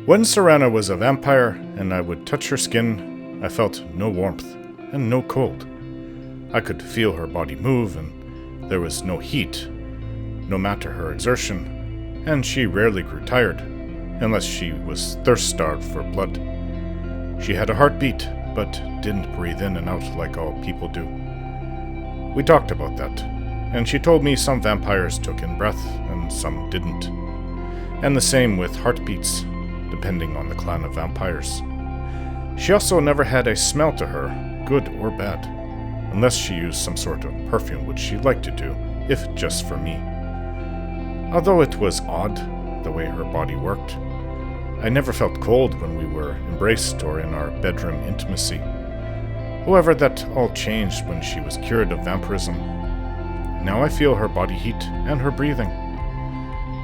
When Serana was a vampire and I would touch her skin, I felt no warmth and no cold. I could feel her body move and there was no heat, no matter her exertion, and she rarely grew tired, unless she was thirst-starved for blood. She had a heartbeat, but didn't breathe in and out like all people do. We talked about that, and she told me some vampires took in breath and some didn't. And the same with heartbeats, depending on the clan of vampires. She also never had a smell to her, good or bad, unless she used some sort of perfume, which she liked to do, if just for me. Although it was odd, the way her body worked, I never felt cold when we were embraced or in our bedroom intimacy. However, that all changed when she was cured of vampirism. Now I feel her body heat and her breathing.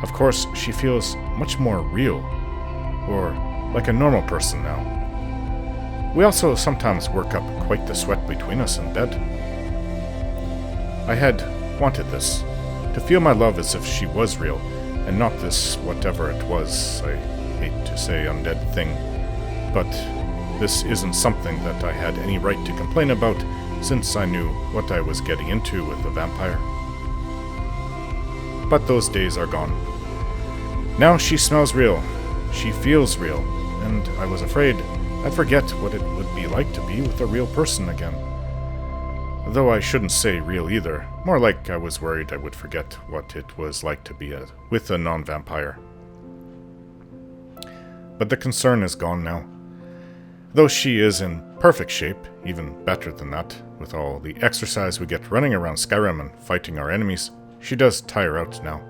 Of course, she feels much more real, or like a normal person now. We also sometimes work up quite the sweat between us in bed. I had wanted this, to feel my love as if she was real, and not this whatever it was, I hate to say undead thing. But this isn't something that I had any right to complain about, since I knew what I was getting into with a vampire. But those days are gone. Now she smells real, she feels real, and I was afraid I'd forget what it would be like to be with a real person again. Though I shouldn't say real either, more like I was worried I would forget what it was like to be with a non-vampire. But the concern is gone now. Though she is in perfect shape, even better than that, with all the exercise we get running around Skyrim and fighting our enemies, she does tire out now,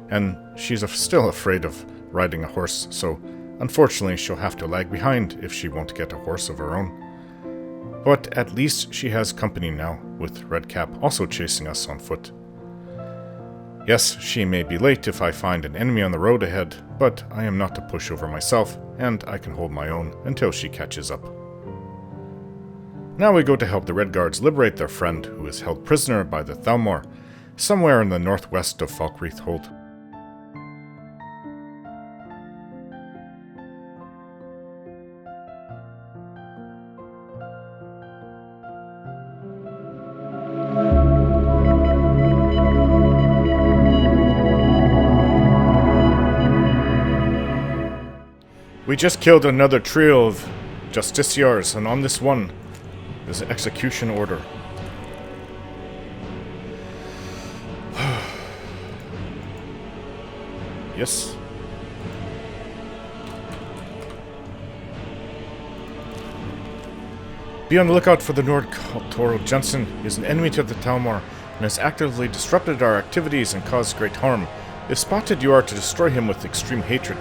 and she's still afraid of riding a horse, so unfortunately she'll have to lag behind if she won't get a horse of her own. But at least she has company now, with Redcap also chasing us on foot. Yes, she may be late if I find an enemy on the road ahead, but I am not a pushover myself, and I can hold my own until she catches up. Now we go to help the Redguards liberate their friend, who is held prisoner by the Thalmor, somewhere in the northwest of Falkreath Hold. We just killed another trio of justiciars, and on this one is an execution order. Yes. Be on the lookout for the Nord Toro Jensen. He is an enemy to the Thalmor and has actively disrupted our activities and caused great harm. If spotted, you are to destroy him with extreme hatred.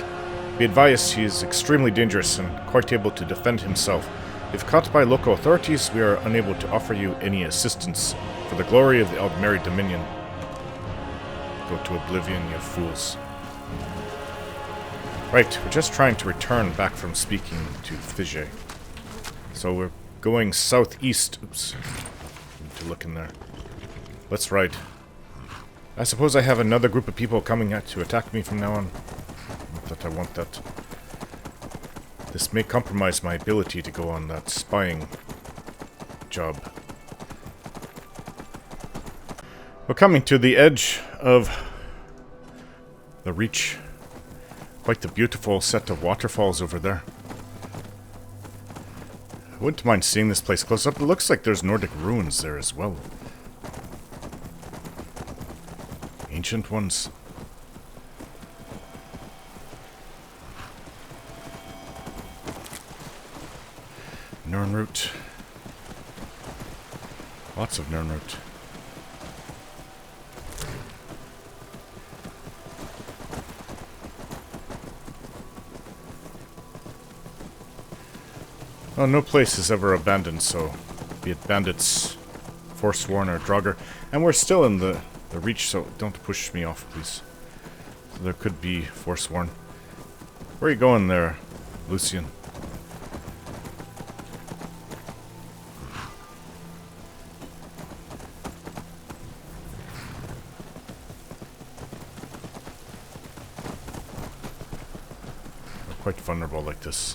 Be advised, he is extremely dangerous and quite able to defend himself. If caught by local authorities, we are unable to offer you any assistance. For the glory of the Aldmeri Dominion. Go to oblivion, you fools. Right, we're just trying to return back from speaking to Fige. So we're going southeast. Oops. Need to look in there. Let's ride. I suppose I have another group of people coming to attack me from now on. Not that I want that. This may compromise my ability to go on that spying job. We're coming to the edge of the Reach. Quite the beautiful set of waterfalls over there. I wouldn't mind seeing this place close up. It looks like there's Nordic ruins there as well. Ancient ones. Nirnroot. Lots of Nirnroot. Well, no place is ever abandoned, so be it bandits, Forsworn, or Draugr. And we're still in the Reach, so don't push me off, please. So there could be Forsworn. Where are you going there, Lucian? quite vulnerable like this.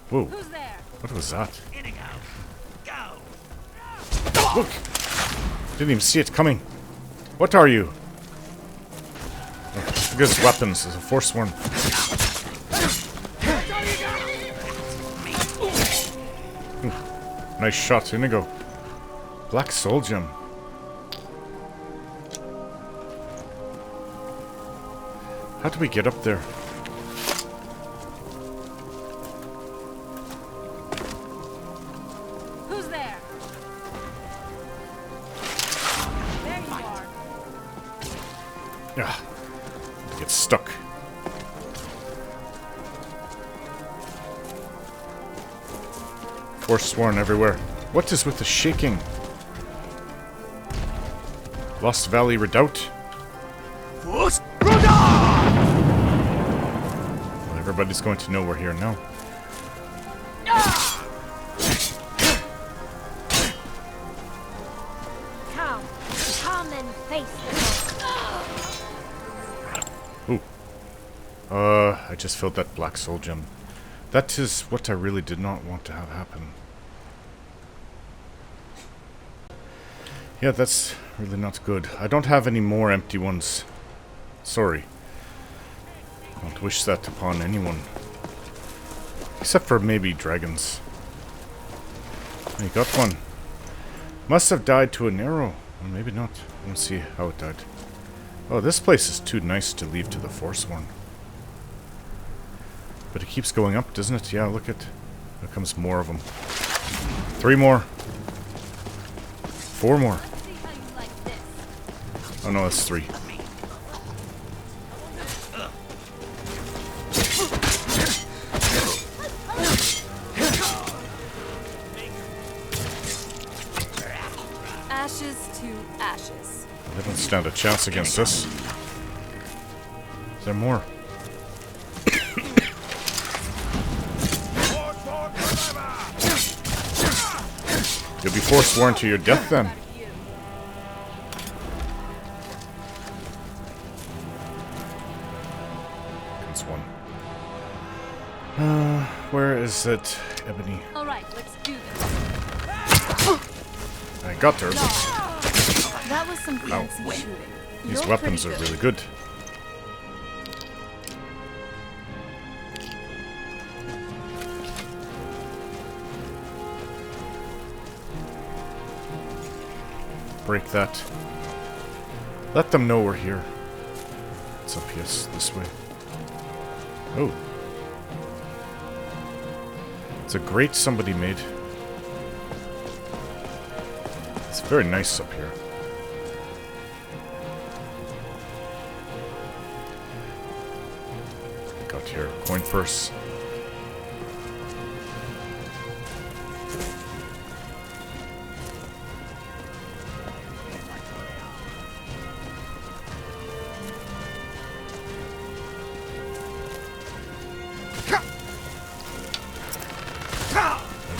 Whoa. Who's there? What was that? Go. Look! Didn't even see it coming. What are you? Oh, look at his weapons. There's a Forsworn. Nice shot. Inigo. Black Soul Gem. How do we get up there? Who's there? There you are. Ah, get stuck. Forsworn everywhere. What is with the shaking? Lost Valley Redoubt. Well, everybody's going to know we're here now. Come and face it. Ooh. I just filled that Black Soul Gem. That is what I really did not want to have happen. Yeah, that's really not good. I don't have any more empty ones. Sorry. Don't wish that upon anyone. Except for maybe dragons. I got one. Must have died to an arrow. Or maybe not. Let's see how it died. Oh, this place is too nice to leave to the Forsworn. But it keeps going up, doesn't it? Yeah, look at... There comes more of them. 3 more. 4 more. Oh no, that's 3. Ashes to ashes. They don't stand a chance against us. Is there more? You'll be forsworn to your death then. That's one. Where is it, Ebony? All right, let's do this. I got her. That was some fancy shooting. These You're weapons are pretty really good. Break that. Let them know we're here. It's up here, this way. Oh. It's a grate somebody made. It's very nice up here. Got here, coin purse.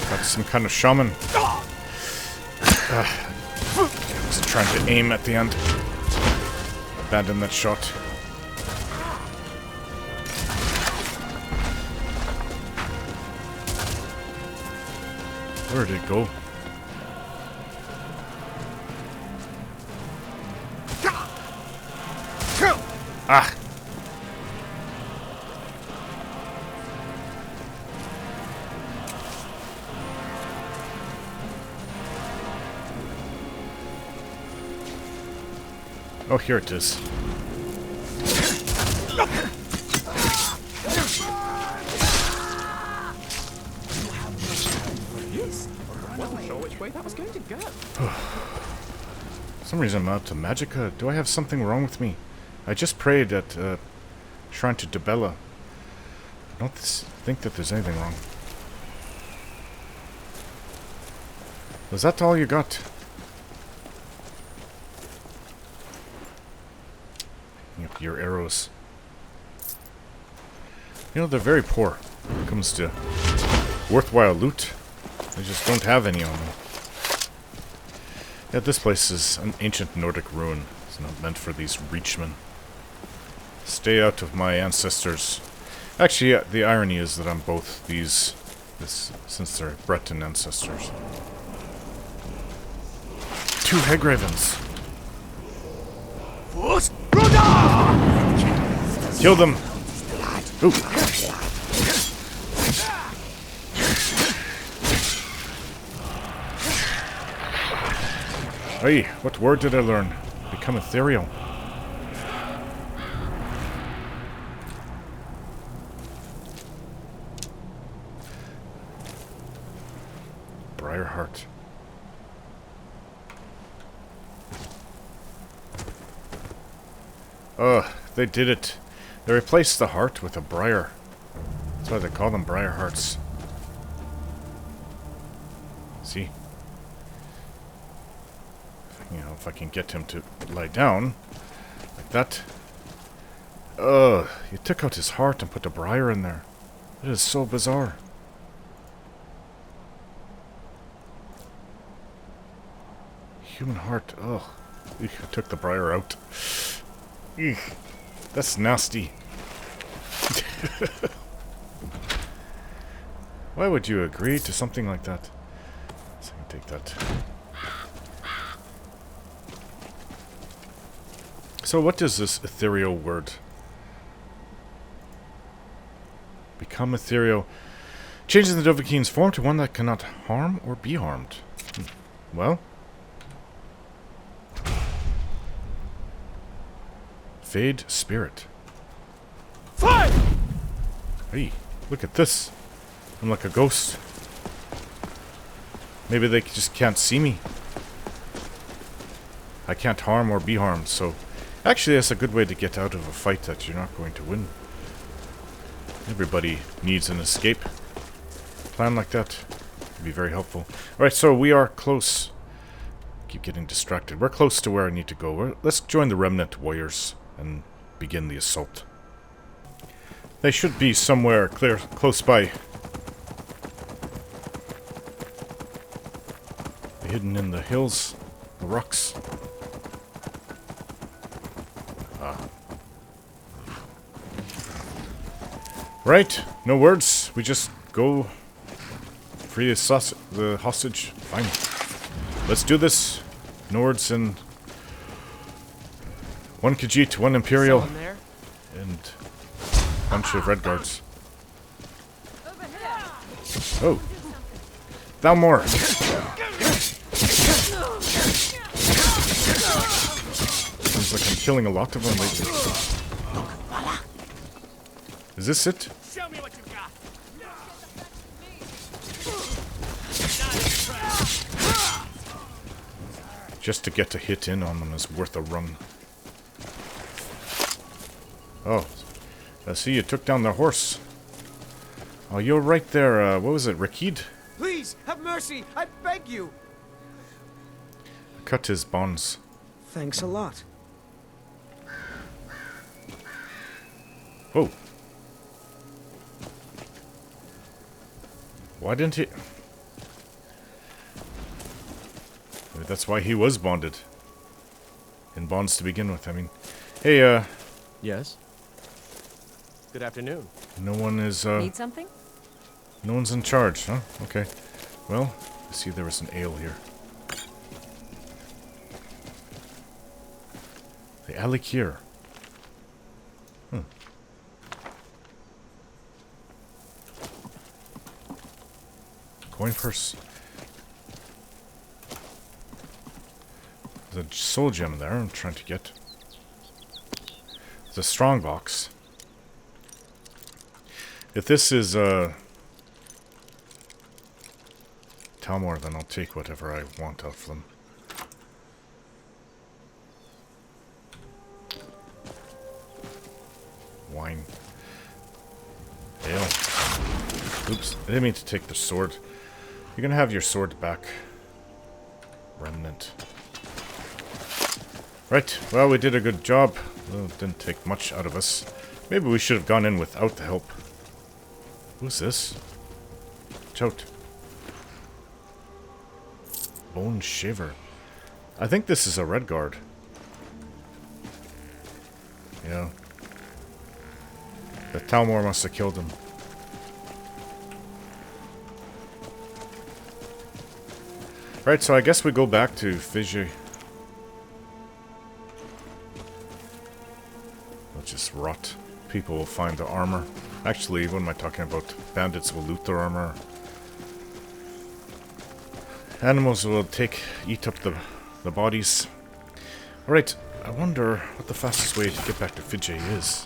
Got some kind of shaman. Was trying to aim at the end. Abandon that shot. Where did it go? Ah! Oh, here it is. Wasn't sure which way that was going to go. For some reason I'm out to Magicka. Do I have something wrong with me? I just prayed at Shrine to Debella. I don't think that there's anything wrong. Was that all you got? Picking up your arrows. You know, they're very poor when it comes to worthwhile loot. They just don't have any on them. Yeah, this place is an ancient Nordic ruin. It's not meant for these reachmen. Stay out of my ancestors. Actually, the irony is that I'm both these, since they're Breton ancestors. 2 Hegravens. Kill them. Ooh. Hey, what word did I learn? Become ethereal. Briarheart. Oh, they did it. They replaced the heart with a briar. That's why they call them Briarhearts. See? You know, if I can get him to lie down like that. Ugh, you took out his heart and put a briar in there. It is so bizarre. Human heart, ugh. Eek, I took the briar out. Eek, that's nasty. Why would you agree to something like that? So I can take that. So what is this ethereal word? Become ethereal. Changes the Dovahkiin's form to one that cannot harm or be harmed. Well. Fade spirit. Fire! Hey, look at this. I'm like a ghost. Maybe they just can't see me. I can't harm or be harmed, so... Actually, that's a good way to get out of a fight that you're not going to win. Everybody needs an escape. Plan like that would be very helpful. Alright, so we are close. Keep getting distracted. We're close to where I need to go. Let's join the remnant warriors and begin the assault. They should be somewhere close by. Hidden in the hills, the rocks. Right, no words. We just go free the hostage. Fine. Let's do this. No words and 1 Khajiit, 1 Imperial, and a bunch of Redguards. Oh. Thalmor. Seems like I'm killing a lot of them lately. Is this it? Show me what you got. Just to get a hit in on them is worth a run. Oh, I see you took down their horse. Oh, you're right there. What was it, Rakid? Please, have mercy. I beg you. Cut his bonds. Thanks a lot. Whoa. Why didn't he... Maybe that's why he was bonded. In bonds to begin with, I mean. Hey, Yes? Good afternoon. no one is, Need something? no one's in charge, huh? Okay. Well, I see there was an ale here. The Alikir. Coin purse. There's a soul gem there I'm trying to get. It's a strong box. If this is Thalmor, then I'll take whatever I want out of them. Wine. Ale. Oops, I didn't mean to take the sword. You're gonna have your sword back. Remnant. Right, well, we did a good job. Well, it didn't take much out of us. Maybe we should have gone in without the help. Who's this? Chote. Bone Shaver. I think this is a Redguard. Yeah. The Thalmor must have killed him. Right, so I guess we go back to Fiji. We'll just rot. People will find the armor. Actually, what am I talking about? Bandits will loot their armor. Animals will eat up the bodies. Alright, I wonder what the fastest way to get back to Fiji is.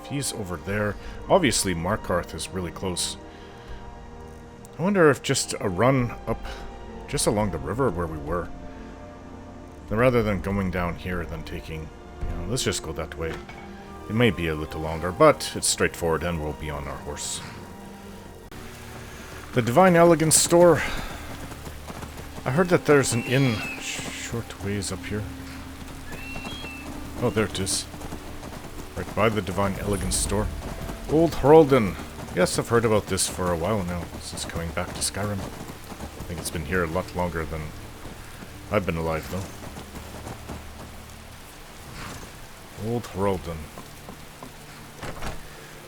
If he's over there... Obviously, Markarth is really close. I wonder if just a run up just along the river where we were. Then rather than going down here, then taking... let's just go that way. It may be a little longer, but it's straightforward and we'll be on our horse. The Divine Elegance store. I heard that there's an inn short ways up here. Oh, there it is. Right by the Divine Elegance store. Old Hroldan. Yes, I've heard about this for a while now, since coming back to Skyrim. I think it's been here a lot longer than I've been alive, though. Old Hroldan.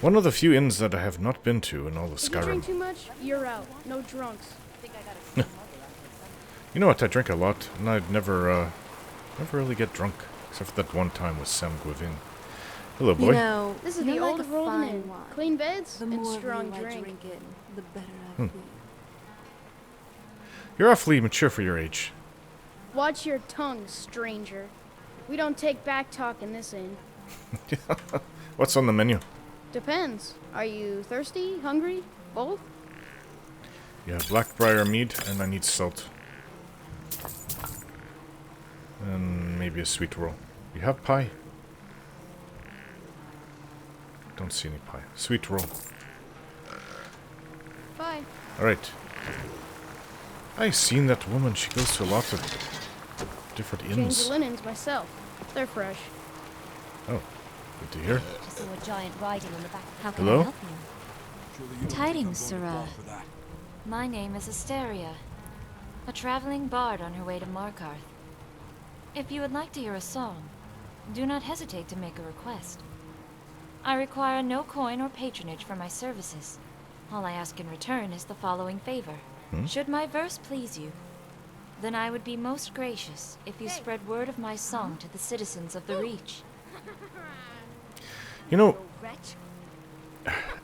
One of the few inns that I have not been to in all of Skyrim. If you drink too much, you're out. No drunks. You know what, I drink a lot, and I'd never really get drunk. Except for that one time with Sam Gwivin. Hello, boy. You know, This is you're the old like a Rolling fine Inn. wine. Clean beds The and more strong of you I drink. drink it, the better I feel. You're awfully mature for your age. Watch your tongue, stranger. We don't take back talk in this inn. What's on the menu? Depends. Are you thirsty? Hungry? Both? Yeah, Blackbriar mead, and I need salt. And maybe a sweet roll. You have pie? Don't see any pie. Sweet roll. Bye. Alright. I've seen that woman. She goes to a lot of different Change inns. the linens myself. They're fresh. Oh, good to hear. I saw a giant riding on the back. How can Hello? I help you? Tidings, Serana. My name is Asteria, a traveling bard on her way to Markarth. If you would like to hear a song, do not hesitate to make a request. I require no coin or patronage for my services. All I ask in return is the following favor. Should my verse please you, then I would be most gracious if you spread word of my song to the citizens of the Reach. You know,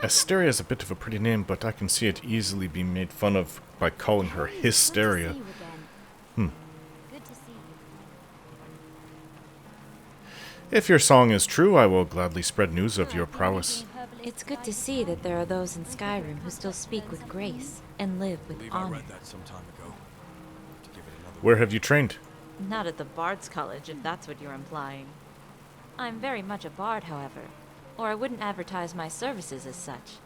Asteria is a bit of a pretty name, but I can see it easily being made fun of by calling her Hysteria. Good to see you again. Good to see you. If your song is true, I will gladly spread news of your prowess. It's good to see that there are those in Skyrim who still speak with grace and live with honor. Where have you trained? Not at the Bard's College, if that's what you're implying. I'm very much a bard, however, or I wouldn't advertise my services as such.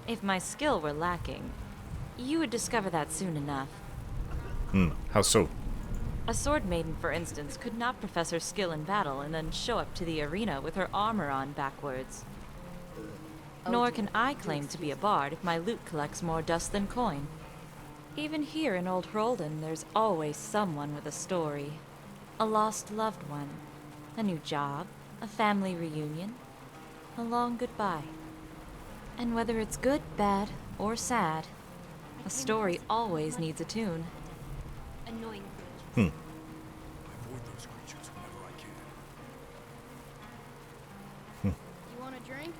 If my skill were lacking, you would discover that soon enough. How so? A sword maiden, for instance, could not profess her skill in battle and then show up to the arena with her armor on backwards. Nor can I claim to be a bard if my loot collects more dust than coin. Even here in Old Hroldan, there's always someone with a story. A lost loved one, a new job, a family reunion, a long goodbye. And whether it's good, bad, or sad, a story always needs a tune. Annoying creatures. You want a drink?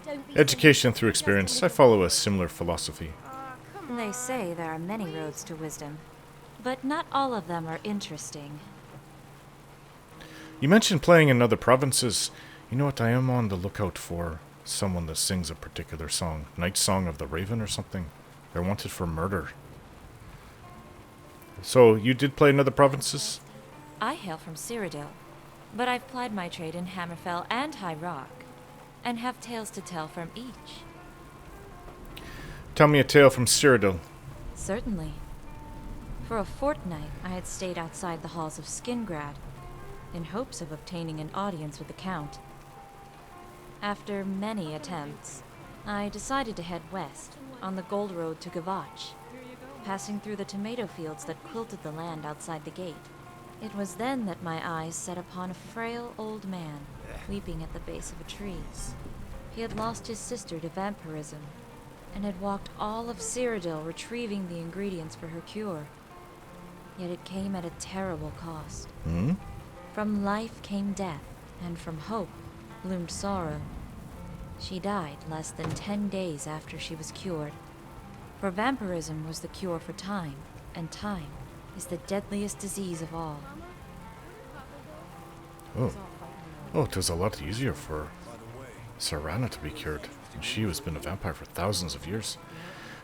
Don't be Education through experience. I follow a similar philosophy. They say there are many roads to wisdom, but not all of them are interesting. You mentioned playing in other provinces. You know what? I am on the lookout for someone that sings a particular song. Night Song of the Raven or something. They're wanted for murder. So, you did play in other provinces? I hail from Cyrodiil, but I've plied my trade in Hammerfell and High Rock, and have tales to tell from each. Tell me a tale from Cyrodiil. Certainly. For a fortnight, I had stayed outside the halls of Skingrad, in hopes of obtaining an audience with the Count. After many attempts, I decided to head west, on the Gold Road to Gavach, passing through the tomato fields that quilted the land outside the gate. It was then that my eyes set upon a frail old man, weeping at the base of a tree. He had lost his sister to vampirism, and had walked all of Cyrodiil retrieving the ingredients for her cure. Yet it came at a terrible cost. Hmm? From life came death, and from hope bloomed sorrow. She died less than 10 days after she was cured. For vampirism was the cure for time, and time is the deadliest disease of all. Oh. Oh, it was a lot easier for Serana to be cured. And she has been a vampire for thousands of years.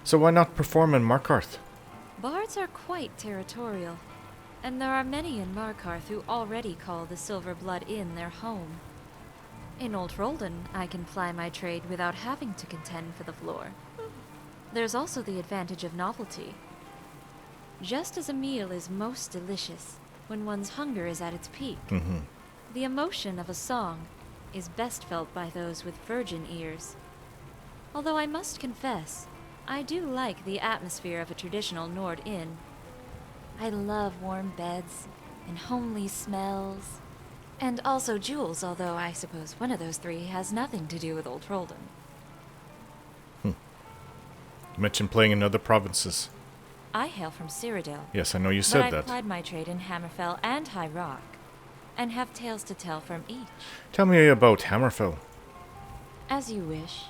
So why not perform in Markarth? Bards are quite territorial, and there are many in Markarth who already call the Silver Blood Inn their home. In Old Roldan, I can ply my trade without having to contend for the floor. There's also the advantage of novelty. Just as a meal is most delicious when one's hunger is at its peak, the emotion of a song is best felt by those with virgin ears. Although I must confess, I do like the atmosphere of a traditional Nord inn. I love warm beds and homely smells, and also jewels, although I suppose one of those three has nothing to do with Old Roldan. You mentioned playing in other provinces. I hail from Cyrodiil. Yes, I know you But said I've that. plied my trade in Hammerfell and High Rock, and have tales to tell from each. Tell me about Hammerfell. As you wish.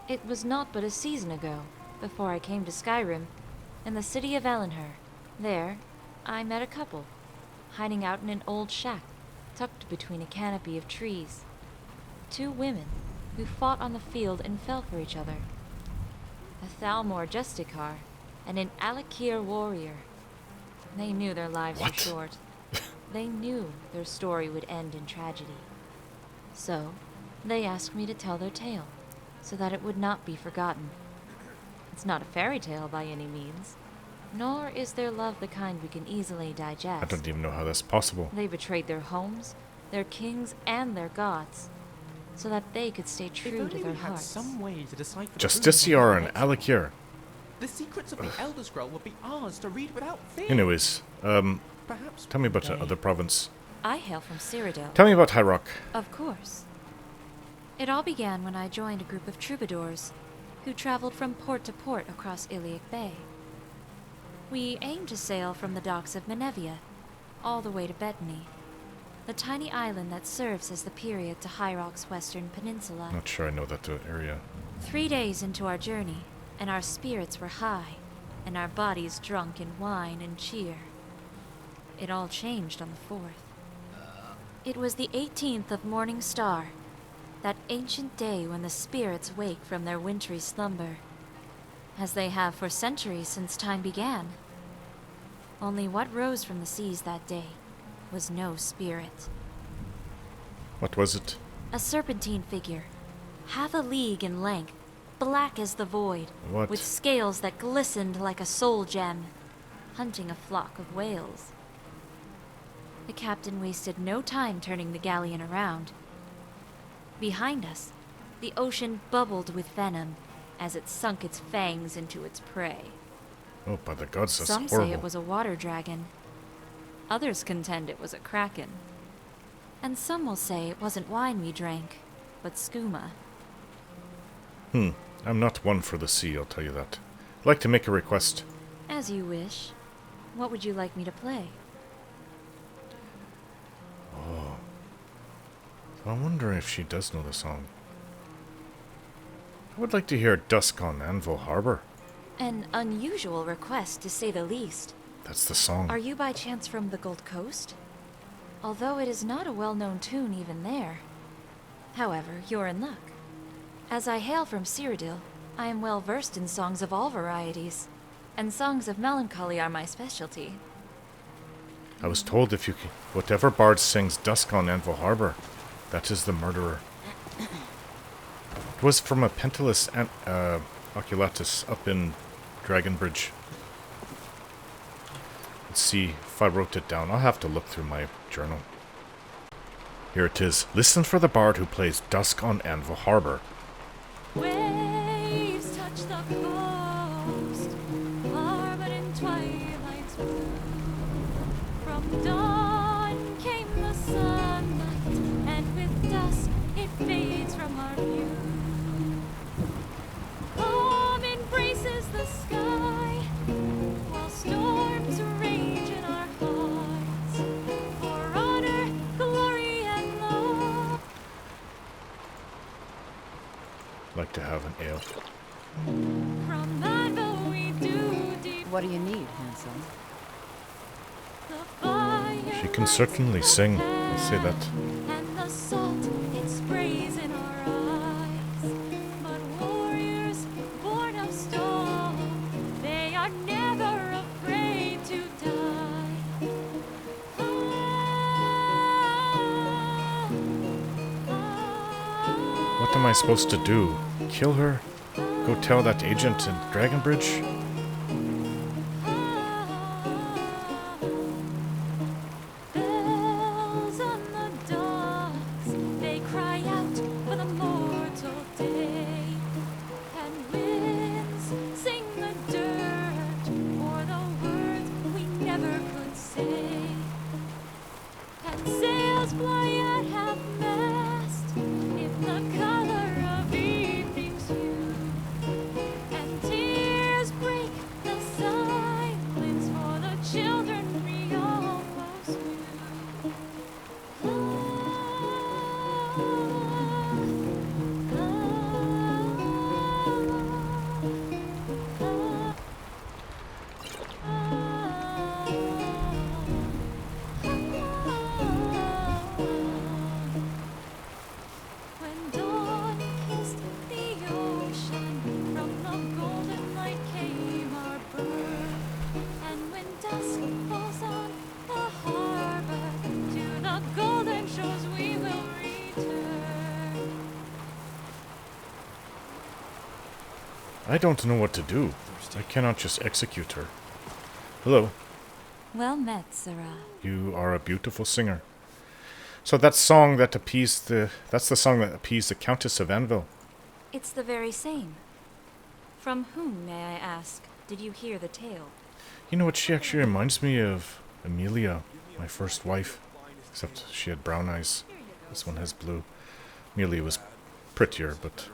It was not but a season ago, before I came to Skyrim, in the city of Elenher. There, I met a couple, hiding out in an old shack, tucked between a canopy of trees. 2 women, who fought on the field and fell for each other. A Thalmor Justicar, and an Alakir warrior. They knew their lives were short. They knew their story would end in tragedy. So, they asked me to tell their tale, so that it would not be forgotten. It's not a fairy tale by any means, nor is their love the kind we can easily digest. I don't even know how that's possible. They betrayed their homes, their kings, and their gods, so that they could stay true to their hearts. Some way to decipher the Justiciar runes and of the Alakir. The secrets of the Elder Scroll would be ours to read without fear. Anyways, Perhaps tell me about one day. another province. I hail from Cyrodiil. Tell me about High Rock. Of course. It all began when I joined a group of troubadours who traveled from port to port across Iliac Bay. We aimed to sail from the docks of Menevia all the way to Bettany, the tiny island that serves as the period to High Rock's western peninsula. Not sure I know that area. 3 days into our journey, and our spirits were high, and our bodies drunk in wine and cheer. It all changed on the 4th. It was the 18th of Morning Star, that ancient day when the spirits wake from their wintry slumber, as they have for centuries since time began. Only what rose from the seas that day was no spirit. What was it? A serpentine figure, half a league in length, black as the void, What? with scales that glistened like a soul gem, hunting a flock of whales. The captain wasted no time turning the galleon around. Behind us, the ocean bubbled with venom as it sunk its fangs into its prey. Oh, by the gods, that's Some horrible. say it was a water dragon. Others contend it was a kraken. And some will say it wasn't wine we drank, but skooma. I'm not one for the sea, I'll tell you that. I'd like to make a request. As you wish. What would you like me to play? I'm wondering if she does know the song. I would like to hear Dusk on Anvil Harbor. An unusual request, to say the least. That's the song. Are you by chance from the Gold Coast? Although it is not a well-known tune even there. However, you're in luck. As I hail from Cyrodiil, I am well versed in songs of all varieties, and songs of melancholy are my specialty. I was told if you can, whatever bard sings Dusk on Anvil Harbor, that is the murderer. It was from a Pentalus Oculatus up in Dragonbridge. Let's see if I wrote it down. I'll have to look through my journal. Here it is. Listen for the bard who plays Dusk on Anvil Harbor. Waves touch the coast, harbored in twilight's blue. From dawn came the sunlight, and with dusk stuff. From Anvil we do deep What do you need, handsome? the fire She can certainly sing, I'll say that. and the salt it sprays in our eyes. But warriors born of stone, they are never afraid to die. What am I supposed to do? Kill her? Go tell that agent in Dragonbridge? Bells on the docks, they cry out for the mortal day. And winds sing the dirt for the words we never could say. And sails fly at half-mast in the color of evening's hue. And tears break the silence for the children we almost knew. When dawn kissed the ocean, from the golden light came our birth. And when dusk falls on the harbor, to the golden shores we will return. I don't know what to do. I cannot just execute her. Hello, Well met, Sarah. you are a beautiful singer. So that song that appeased that's the song that appeased the Countess of Anvil. It's the very same. From whom, may I ask, did you hear the tale? You know what, she actually reminds me of Amelia, my first wife. Except she had brown eyes. This one has blue. Amelia was prettier, but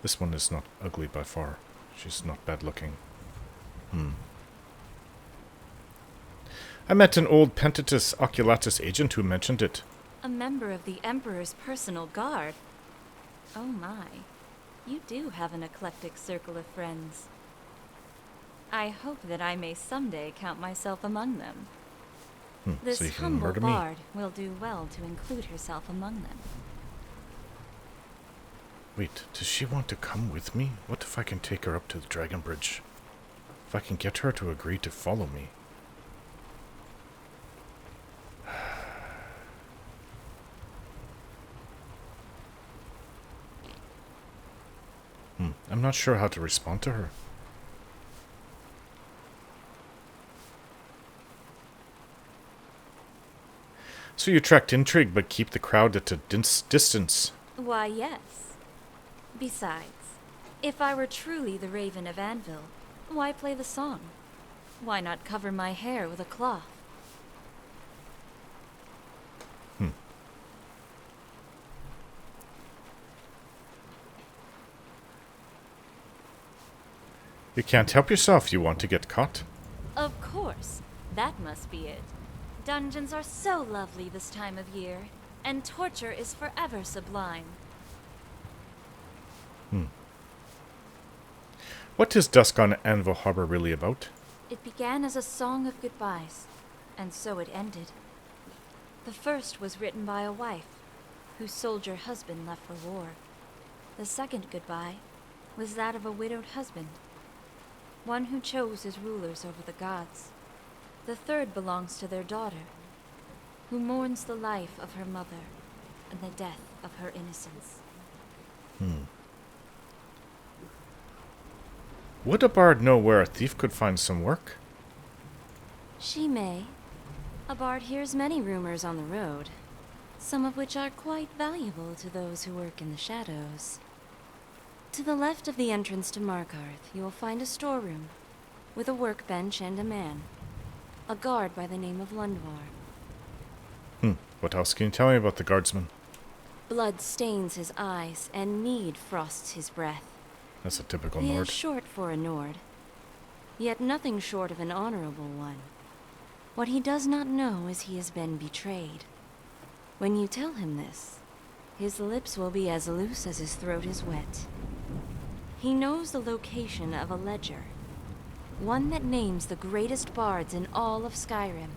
this one is not ugly by far. She's not bad looking. I met an old Pentatus Oculatus agent who mentioned it. A member of the Emperor's personal guard. Oh my, you do have an eclectic circle of friends. I hope that I may someday count myself among them. This So you can humble murder me? bard will do well to include herself among them. Wait, does she want to come with me? What if I can take her up to the Dragon Bridge? If I can get her to agree to follow me. I'm not sure how to respond to her. So you attract intrigue but keep the crowd at a distance. Why, yes. Besides, if I were truly the Raven of Anvil, why play the song? Why not cover my hair with a cloth? You can't help yourself, you want to get caught. Of course, that must be it. Dungeons are so lovely this time of year, and torture is forever sublime. What is Dusk on Anvil Harbor really about? It began as a song of goodbyes, and so it ended. The first was written by a wife, whose soldier husband left for war. The second goodbye was that of a widowed husband, one who chose his rulers over the gods. The third belongs to their daughter, who mourns the life of her mother and the death of her innocence. Would a bard know where a thief could find some work? She may. A bard hears many rumors on the road, some of which are quite valuable to those who work in the shadows. To the left of the entrance to Markarth, you will find a storeroom, with a workbench and a man. A guard by the name of Lundvar. What else can you tell me about the guardsman? Blood stains his eyes, and need frosts his breath. That's a typical He Nord. is short for a Nord, yet nothing short of an honorable one. What he does not know is he has been betrayed. When you tell him this, his lips will be as loose as his throat is wet. He knows the location of a ledger. One that names the greatest bards in all of Skyrim.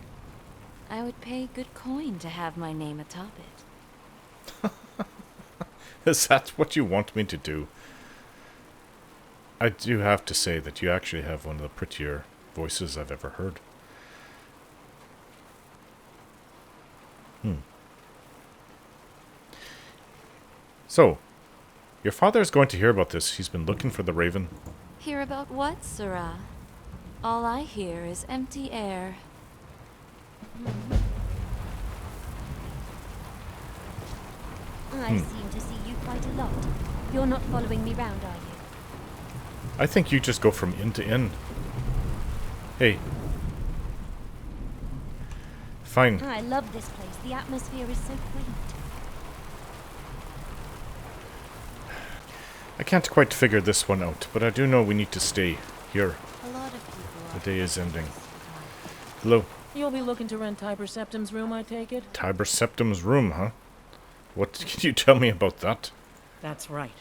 I would pay good coin to have my name atop it. Is that what you want me to do? I do have to say that you actually have one of the prettier voices I've ever heard. So, your father is going to hear about this. He's been looking for the raven. Hear about what, Serana? All I hear is empty air. I seem to see you quite a lot. You're not following me round, are you? I think you just go from inn to inn. Hey. Fine. I love this place. The atmosphere is so quaint. I can't quite figure this one out, but I do know we need to stay here. A lot of people The day is ending. Hello. You'll be looking to rent Tiber Septim's room, I take it? Tiber Septim's room, huh? What can you tell me about that? That's right.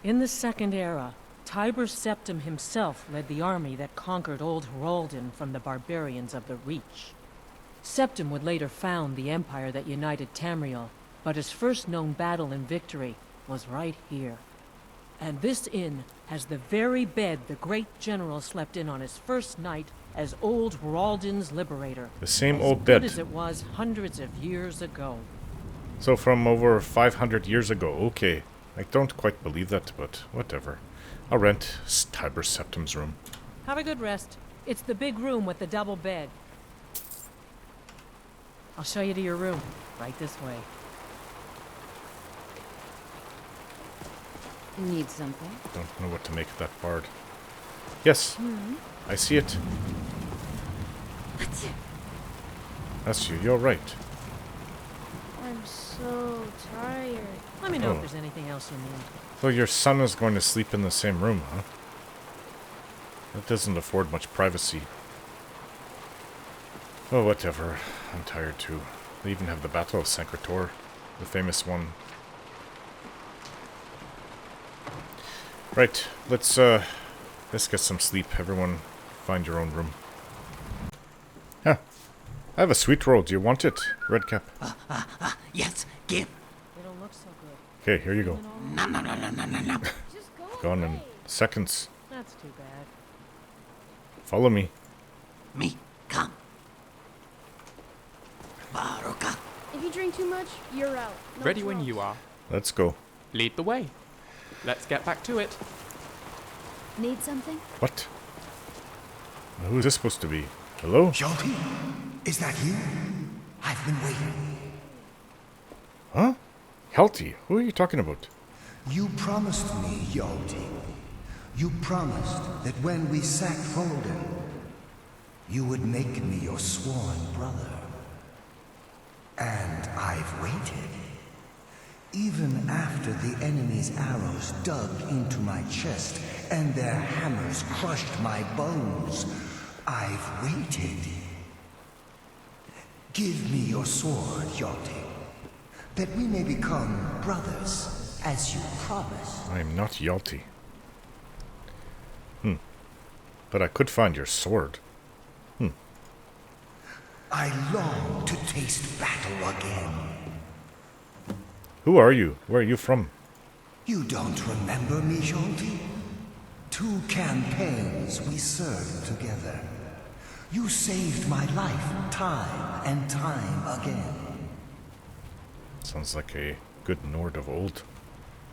In the Second Era, Tiber Septim himself led the army that conquered Old Heraldin from the barbarians of the Reach. Septim would later found the empire that united Tamriel, but his first known battle and victory was right here. And this inn has the very bed the great general slept in on his first night as Old Heraldin's liberator. The same As old good bed. as it was hundreds of years ago. So from over 500 years ago, okay. I don't quite believe that, but whatever. I'll rent Tiber Septim's room. Have a good rest. It's the big room with the double bed. I'll show you to your room. Right this way. Need something? Don't know what to make of that bard. Yes, I see it. That's you, you're right. I'm so tired. Let me know Oh. if there's anything else you need. So your son is going to sleep in the same room, huh? That doesn't afford much privacy. Oh, whatever. I'm tired too. They even have the Battle of Sancretor, the famous one. Right, let's get some sleep. Everyone, find your own room. Huh. I have a sweet roll. Do you want it, Redcap? Yes, give. They don't look so good. Okay, here you go. Just go Gone away. in seconds. That's too bad. Follow me. Me, come. Baruka. If you drink too much, you're out. No Ready when drugs. you are. Let's go. Lead the way. Let's get back to it. Need something? What? Who is this supposed to be? Hello? Jolty, is that you? I've been waiting. Huh? Helty? Who are you talking about? You promised me, Jolty. You promised that when we sacked Folden, you would make me your sworn brother. And I've waited. Even after the enemy's arrows dug into my chest and their hammers crushed my bones, I've waited. Give me your sword, Jolty, that we may become brothers, as you promised. I am not Yalti. But I could find your sword. I long to taste battle again. Who are you? Where are you from? You don't remember me, Jolty? 2 campaigns we served together. You saved my life time and time again. Sounds like a good Nord of old.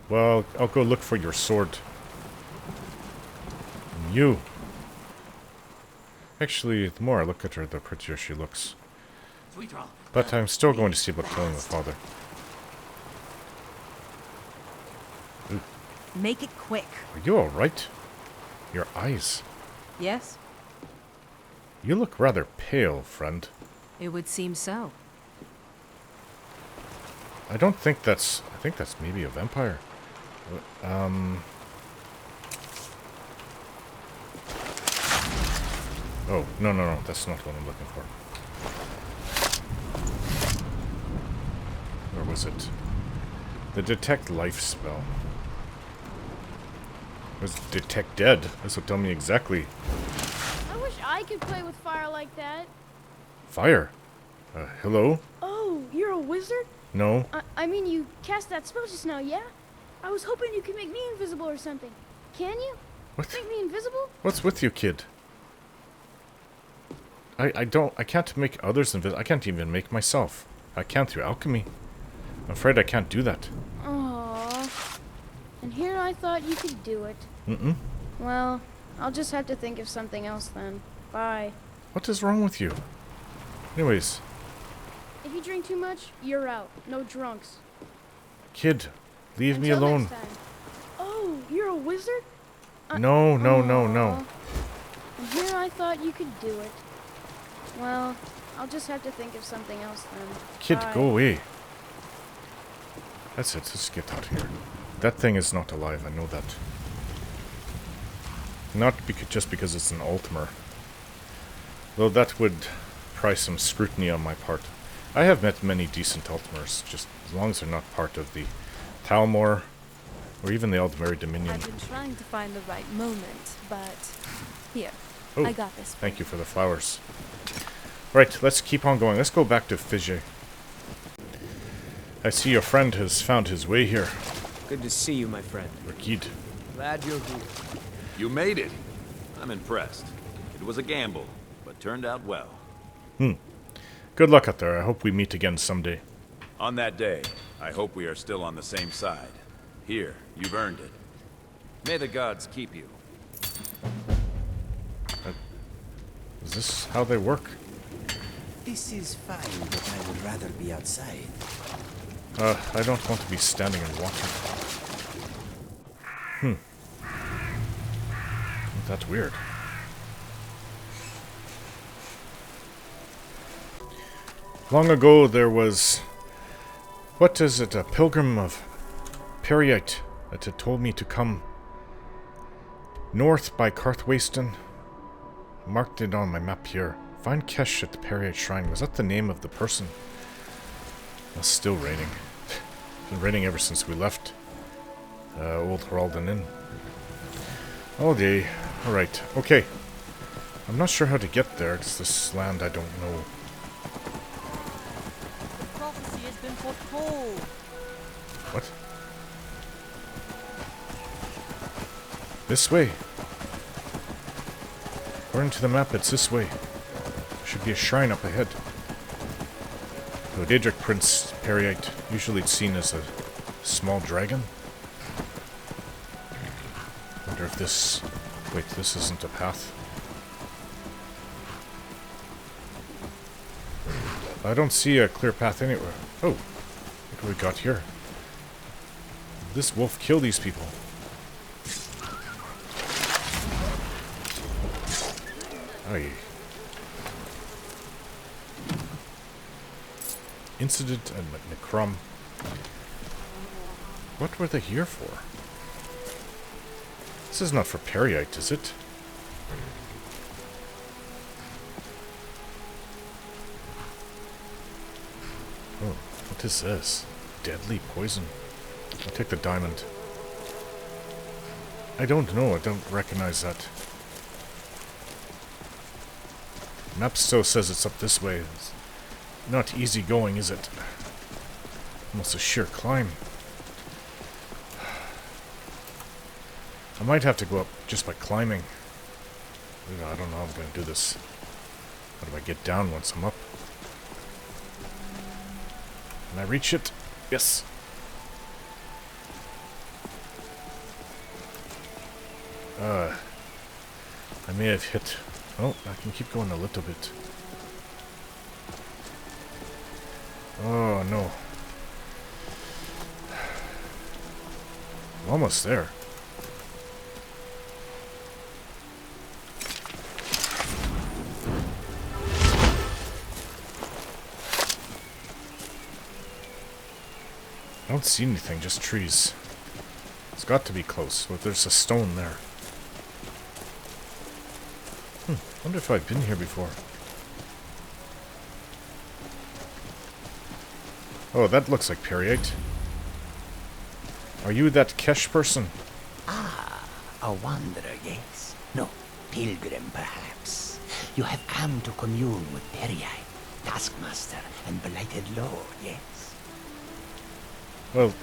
Well, I'll go look for your sword. And you. Actually, the more I look at her, the prettier she looks. Sweet roll. But I'm still going to see about killing the father. Make it quick. Are you alright? Your eyes. Yes? You look rather pale, friend. It would seem so. I don't think that's... I think that's maybe a vampire. Oh, no, that's not what I'm looking for. Where was it? The detect life spell. Was detect dead. This will tell me exactly. I wish I could play with fire like that. Fire? Hello? Oh, you're a wizard? No. I mean, you cast that spell just now, yeah? I was hoping you could make me invisible or something. Can you? What? Make me invisible? What's with you, kid? I can't make others invisible. I can't even make myself. I can't through alchemy. I'm afraid I can't do that. Aww. And here I thought you could do it. Mm-mm. Well, I'll just have to think of something else then. Bye. What is wrong with you? Anyways. If you drink too much, you're out. No drunks. Kid, leave me Until alone. next time. Oh, you're a wizard? No. And here I thought you could do it. Well, I'll just have to think of something else then. Kid, Bye. go away. That's it. Let's get out of here. That thing is not alive. I know that. Not just because it's an Altmer. Though that would price some scrutiny on my part. I have met many decent Altmers, just as long as they're not part of the Thalmor or even the Aldmeri Dominion. I've been trying to find the right moment, but here, Oh, I got this. thank you for the flowers. Right, let's keep on going. Let's go back to Fije. I see your friend has found his way here. Good to see you, my friend. Rakid. Glad you're here. You made it. I'm impressed. It was a gamble, but turned out well. Good luck out there. I hope we meet again someday. On that day, I hope we are still on the same side. Here, you've earned it. May the gods keep you. Is this how they work? This is fine, but I would rather be outside. I don't want to be standing in water. That's weird. Long ago there was... What is it? A pilgrim of Peryite that had told me to come north by Carthwayston. Marked it on my map here. Find Kesh at the Peryite Shrine. Was that the name of the person? It's still raining. It's been raining ever since we left Old Heraldon Inn. All day. Alright, okay. I'm not sure how to get there. It's this land I don't know. The prophecy has been foretold. What? This way. According to the map, it's this way. There should be a shrine up ahead. The Daedric Prince, Peryite. Usually it's seen as a small dragon. Wonder if this... Wait, this isn't a path. I don't see a clear path anywhere. Oh, what do we got here? This wolf kill these people. Aye. Incident and Necrom. What were they here for? This is not for Peryite, is it? Oh, what is this? Deadly poison. I'll take the diamond. I don't know, I don't recognize that. Map still says it's up this way. It's not easy going, is it? Almost a sheer climb. I might have to go up just by climbing. I don't know how I'm going to do this. How do I get down once I'm up? Can I reach it? Yes. I may have hit... Oh, I can keep going a little bit. Oh, no. I'm almost there. I don't see anything, just trees. It's got to be close, but there's a stone there. Wonder if I've been here before. Oh, that looks like Peryite. Are you that Kesh person? Ah, a A wanderer, yes? No, pilgrim, perhaps. You have come to commune with Peryite, taskmaster, and blighted lord, yes? Well,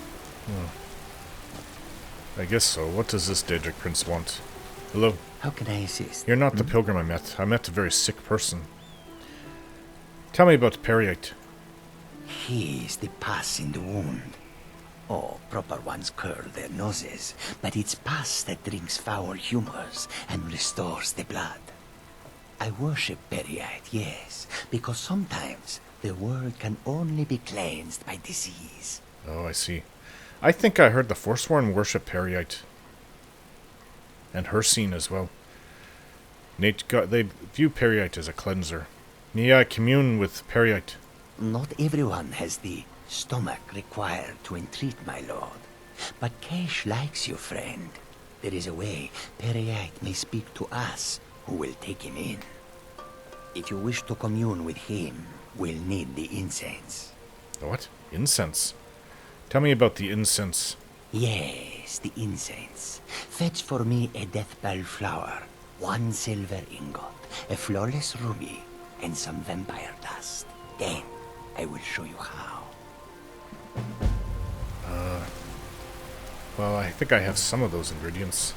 I guess so. What does this Daedric Prince want? Hello? How can I assist? You're not the pilgrim I met. I met a very sick person. Tell me about Peryite. He is the pus in the wound. Oh, proper ones curl their noses, but it's pus that drinks foul humors and restores the blood. I worship Peryite, yes, because sometimes the world can only be cleansed by disease. Oh, I see. I think I heard the Forsworn worship Peryite. And her scene as well. They view Peryite as a cleanser. May I commune with Peryite? Not everyone has the stomach required to entreat my lord. But Kesh likes you, friend. There is a way Peryite may speak to us who will take him in. If you wish to commune with him, we'll need the incense. What? Incense? Tell me about the incense. Yes, the incense. Fetch for me a death bell flower, 1 silver ingot, a flawless ruby, and some vampire dust. Then I will show you how. Well, I think I have some of those ingredients.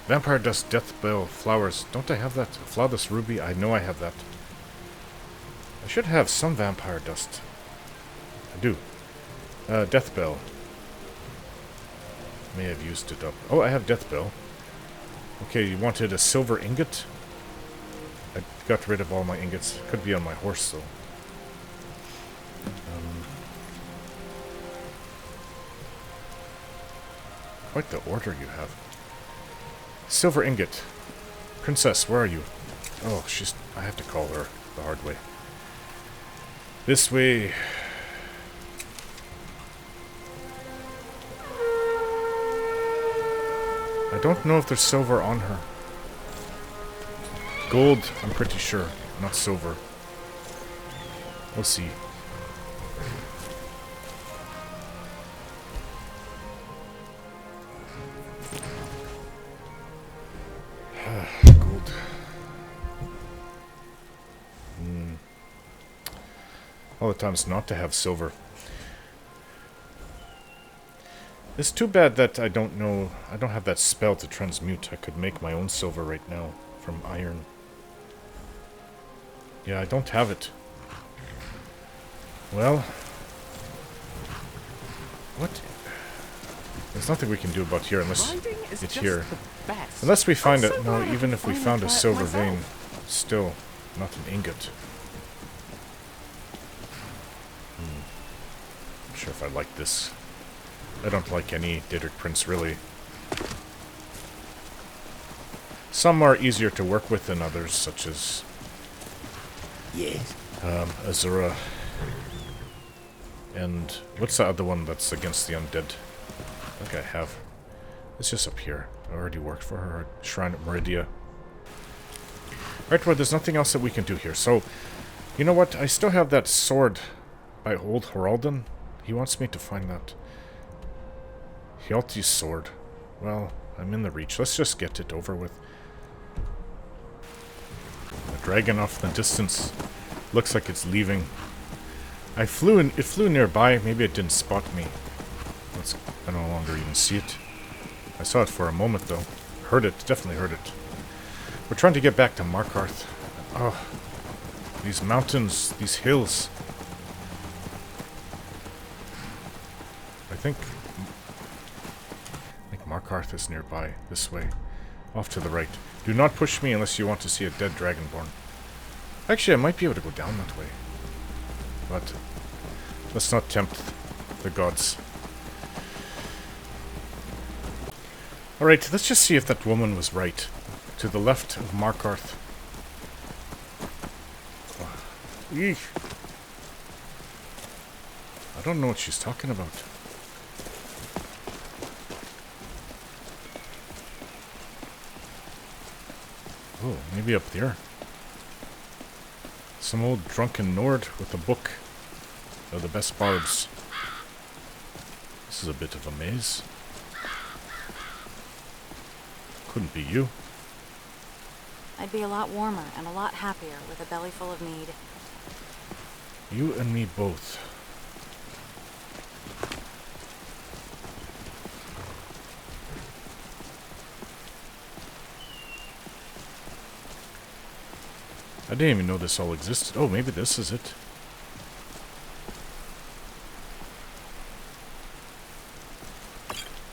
Vampire dust, death bell, flowers. Don't I have that? Flawless ruby? I know I have that. I should have some vampire dust. I do. Death bell. May have used it up. Oh, I have death bell. Okay, you wanted a silver ingot? I got rid of all my ingots. Could be on my horse, though. Quite the order you have. Silver ingot. Princess, where are you? Oh, I have to call her the hard way. This way. I don't know if there's silver on her. Gold, I'm pretty sure. Not silver. We'll see. Gold. All the times not to have silver. It's too bad that I don't have that spell to transmute. I could make my own silver right now from iron. Yeah, I don't have it. Well, what? There's nothing we can do about here unless it's here. Unless we find it. No, even if we found a silver vein, still not an ingot. I'm sure if I like this. I don't like any Daedric Prince, really. Some are easier to work with than others, such as... Yes? Azura. And what's the other one that's against the undead? I think I have. It's just up here. I already worked for her. Shrine at Meridia. Right, well, there's nothing else that we can do here. So, you know what? I still have that sword by old Heraldon. He wants me to find that. Hjalti's sword. Well, I'm in the reach. Let's just get it over with. A dragon off in the distance. Looks like it's leaving. It flew nearby. Maybe it didn't spot me. I no longer even see it. I saw it for a moment, though. Heard it. Definitely heard it. We're trying to get back to Markarth. Oh, these mountains, these hills. I think Markarth is nearby. This way. Off to the right. Do not push me unless you want to see a dead dragonborn. Actually, I might be able to go down that way. But let's not tempt the gods. Alright, let's just see if that woman was right. To the left of Markarth. Eesh. I don't know what she's talking about. Oh, maybe up there. Some old drunken Nord with a book of the best bards. This is a bit of a maze. couldn't be you. I'd be a lot warmer and a lot happier with a belly full of mead. You and me both. I didn't even know this all existed. Oh, maybe this is it.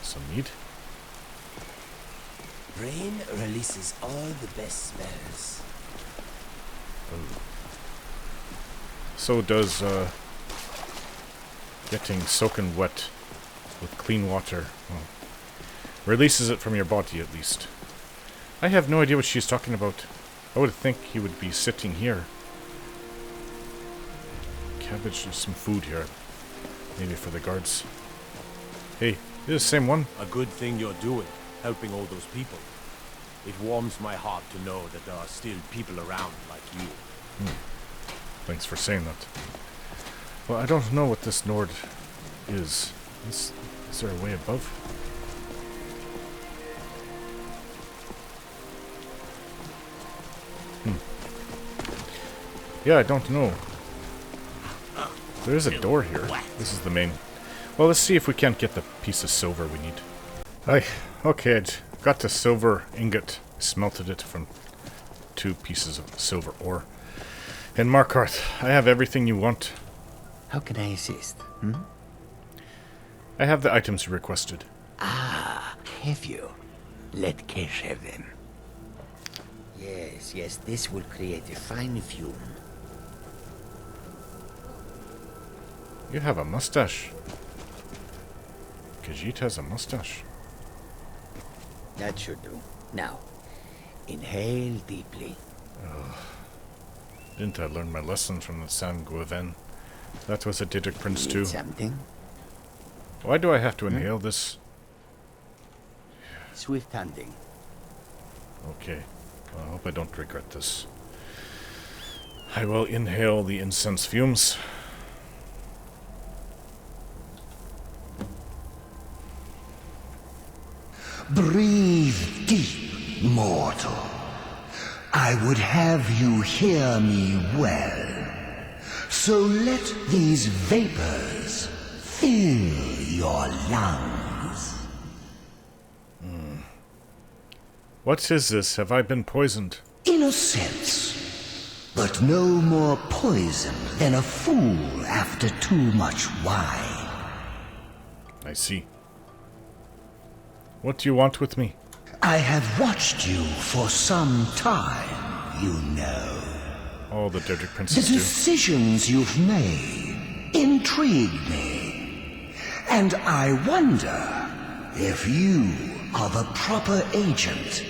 Some meat. Rain releases all the best smells. Oh. So does getting soaking wet with clean water. Well, releases it from your body at least. I have no idea what she's talking about. I would think he would be sitting here. Cabbage, there's some food here. Maybe for the guards. Hey, this is the same one. A good thing you're doing, helping all those people. It warms my heart to know that there are still people around like you. Thanks for saying that. Well, I don't know what this Nord is. Is there a way above? Yeah, I don't know. There's a door here. This is the main. Well, let's see if we can't get the piece of silver we need. Okay, I got the silver ingot, smelted it from 2 pieces of silver ore. And Markarth, I have everything you want. How can I assist? I have the items you requested. Ah, have you? Let Kesh have them. Yes, this will create a fine fume. You have a mustache. Khajiit has a mustache. That should do. Now, inhale deeply. Didn't I learn my lesson from the San Guiven? That was a Daedric Prince too. Something? Why do I have to inhale this? Swift hunting. Okay. Well, I hope I don't regret this. I will inhale the incense fumes. Breathe deep, mortal. I would have you hear me well. So let these vapors fill your lungs. What is this? Have I been poisoned? In a sense, but no more poison than a fool after too much wine. I see. What do you want with me? I have watched you for some time, you know. All the Daedric The Princes do. decisions you've made intrigue me. And I wonder if you are the proper agent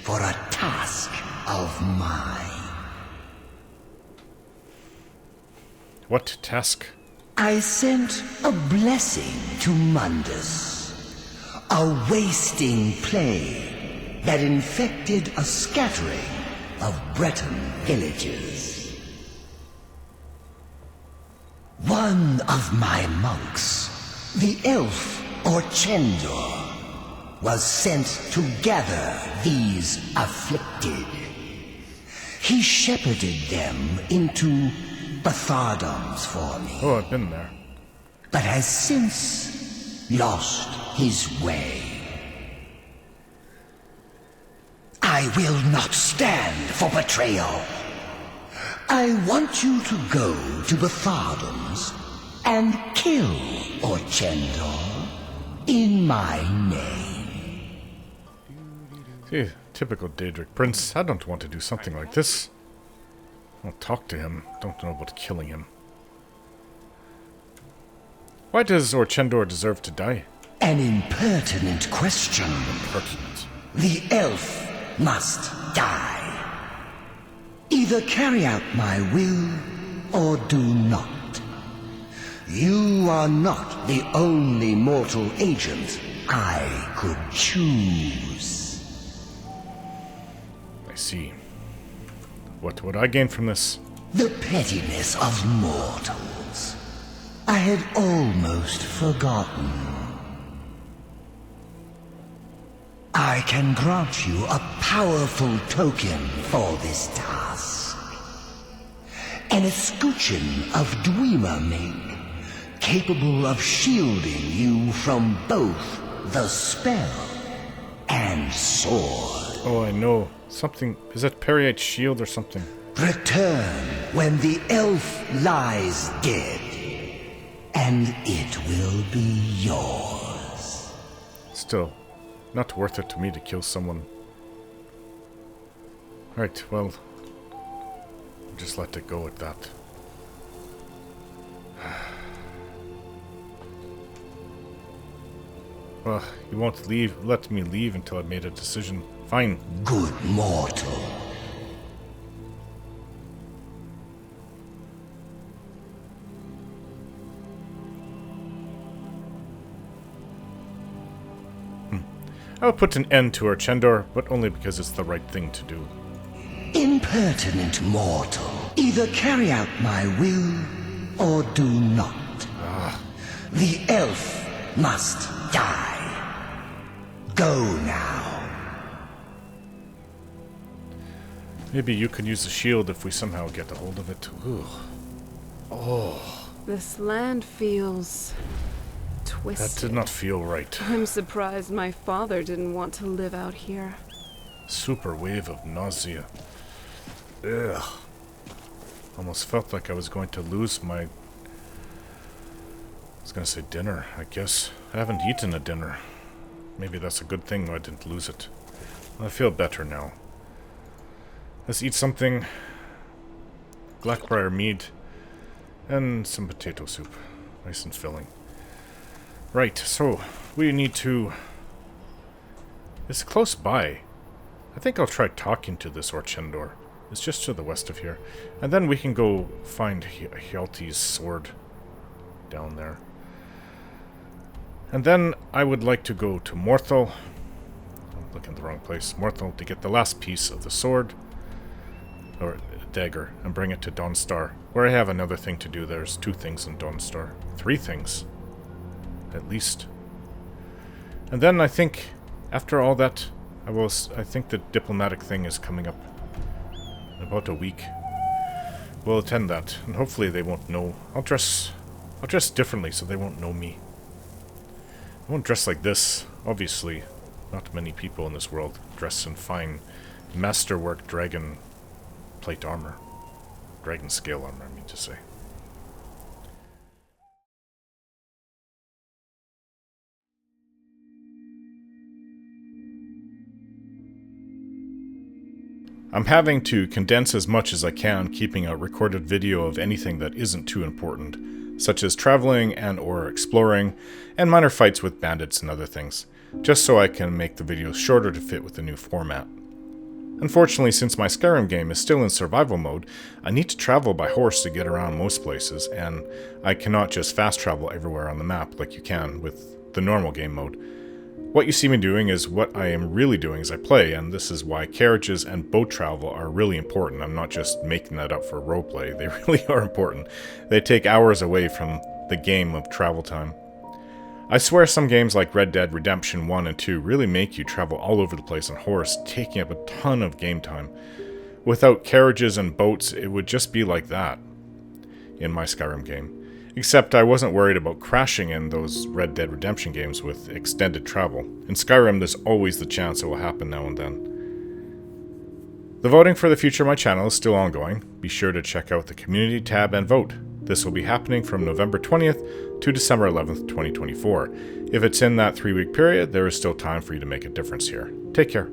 for a task of mine. What task? I sent a blessing to Mundus. A wasting plague that infected a scattering of Breton villages. One of my monks, the elf Orchendor, was sent to gather these afflicted. He shepherded them into Bathardoms for me. Oh, I've been there. But has since lost his way. I will not stand for betrayal. I want you to go to Bathardoms and kill Orchendor in my name. See, typical Daedric Prince. I don't want to do something like this. I'll talk to him. Don't know about killing him. Why does Orchendor deserve to die? An impertinent question. Impertinent. The elf must die. Either carry out my will or do not. You are not the only mortal agent I could choose. I see. What would I gain from this? The pettiness of mortals. I had almost forgotten. I I can grant you a powerful token for this task. An escutcheon of Dwemer make, capable of shielding you from both the spell and sword. Oh, I know. Something... Is that Peryite shield or something? Return when the elf lies dead, and it will be yours. Still, not worth it to me to kill someone. Right, well, just let it go at that. Well, you won't let me leave until I've made a decision. Fine. Good mortal. I'll put an end to our Chendor, but only because it's the right thing to do. Impertinent mortal. Either carry out my will, or do not. The elf must die. Go now. Maybe you could use the shield if we somehow get a hold of it. Ooh. Oh. This land feels... twisted. That did not feel right. I'm surprised my father didn't want to live out here. Super wave of nausea. Ugh. Almost felt like I was going to lose my... I was going to say dinner, I guess. I haven't eaten a dinner. Maybe that's a good thing I didn't lose it. I feel better now. Let's eat something. Blackbriar mead. And some potato soup. Nice and filling. Right, so we need to... It's close by. I think I'll try talking to this Orchendor. It's just to the west of here. And then we can go find Hjalti's sword down there. And then I would like to go to Morthal. I'm looking in the wrong place. Morthal to get the last piece of the sword. Or dagger. And bring it to Dawnstar. Where I have another thing to do. There's 2 things in Dawnstar. 3 things. At least. And then I think, after all that, I think the diplomatic thing is coming up in about a week. We'll attend that, and hopefully they won't know. I'll dress differently so they won't know me. I won't dress like this, obviously. Not many people in this world dress in fine masterwork dragon plate armor. Dragon scale armor, I mean to say. I'm having to condense as much as I can, keeping a recorded video of anything that isn't too important, such as traveling and or exploring, and minor fights with bandits and other things, just so I can make the videos shorter to fit with the new format. Unfortunately, since my Skyrim game is still in survival mode, I need to travel by horse to get around most places, and I cannot just fast travel everywhere on the map like you can with the normal game mode. What you see me doing is what I am really doing as I play, and this is why carriages and boat travel are really important. I'm not just making that up for roleplay, they really are important. They take hours away from the game of travel time. I swear some games like Red Dead Redemption 1 and 2 really make you travel all over the place on horse, taking up a ton of game time. Without carriages and boats, it would just be like that in my Skyrim game. Except I wasn't worried about crashing in those Red Dead Redemption games with extended travel. In Skyrim, there's always the chance it will happen now and then. The voting for the future of my channel is still ongoing. Be sure to check out the community tab and vote. This will be happening from November 20th to December 11th, 2024. If it's in that 3-week period, there is still time for you to make a difference here. Take care.